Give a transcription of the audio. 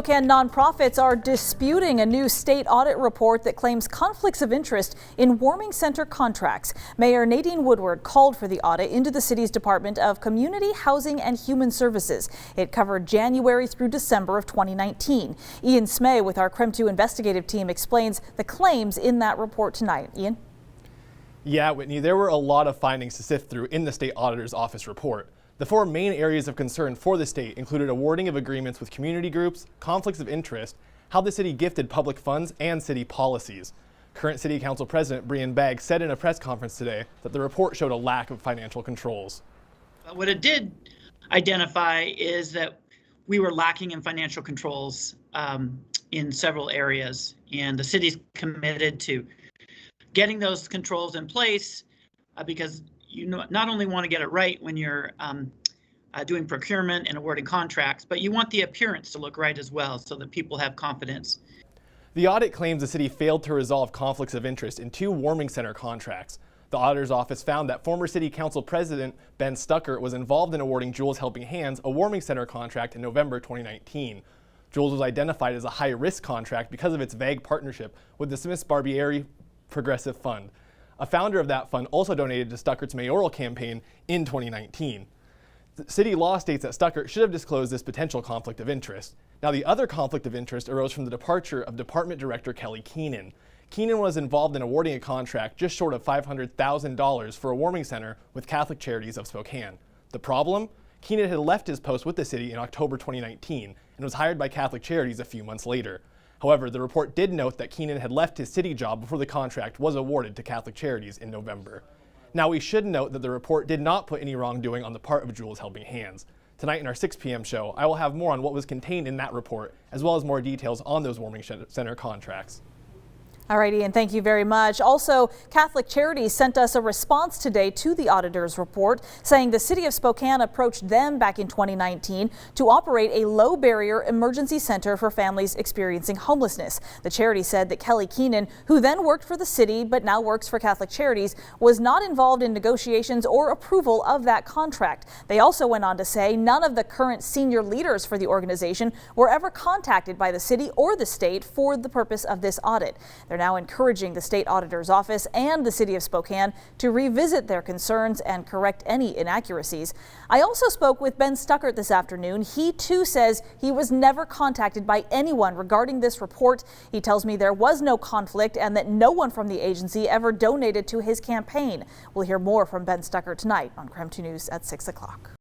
Spokane nonprofits are disputing a new state audit report that claims conflicts of interest in warming center contracts. Mayor Nadine Woodward called for the audit into the city's Department of Community, Housing and Human Services. It covered January through December of 2019. Ian Smay with our KREM 2 investigative team explains the claims in that report tonight. Ian? Yeah, Whitney, there were a lot of findings to sift through in the state auditor's office report. The four main areas of concern for the state included awarding of agreements with community groups, conflicts of interest, how the city gifted public funds, and city policies. Current City Council President Brian Bagg said in a press conference today that the report showed a lack of financial controls. What it did identify is that we were lacking in financial controls in several areas, and the city's committed to getting those controls in place because you not only want to get it right when you're doing procurement and awarding contracts, but you want the appearance to look right as well so that people have confidence. The audit claims the city failed to resolve conflicts of interest in two warming center contracts. The auditor's office found that former City Council President Ben Stuckart was involved in awarding Jules Helping Hands a warming center contract in November 2019. Jules was identified as a high-risk contract because of its vague partnership with the Smiths Barbieri Progressive Fund. A founder of that fund also donated to Stuckart's mayoral campaign in 2019. The city law states that Stuckart should have disclosed this potential conflict of interest. Now, the other conflict of interest arose from the departure of Department Director Kelly Keenan. Keenan was involved in awarding a contract just short of $500,000 for a warming center with Catholic Charities of Spokane. The problem? Keenan had left his post with the city in October 2019 and was hired by Catholic Charities a few months later. However, the report did note that Keenan had left his city job before the contract was awarded to Catholic Charities in November. Now, we should note that the report did not put any wrongdoing on the part of Jules Helping Hands. Tonight in our 6 p.m. show, I will have more on what was contained in that report, as well as more details on those warming center contracts. All right, Ian, thank you very much. Also, Catholic Charities sent us a response today to the auditor's report, saying the city of Spokane approached them back in 2019 to operate a low-barrier emergency center for families experiencing homelessness. The charity said that Kelly Keenan, who then worked for the city but now works for Catholic Charities, was not involved in negotiations or approval of that contract. They also went on to say none of the current senior leaders for the organization were ever contacted by the city or the state for the purpose of this audit. They're now encouraging the state auditor's office and the city of Spokane to revisit their concerns and correct any inaccuracies. I also spoke with Ben Stuckart this afternoon. He too says he was never contacted by anyone regarding this report. He tells me there was no conflict and that no one from the agency ever donated to his campaign. We'll hear more from Ben Stuckart tonight on KREM 2 News at 6 o'clock.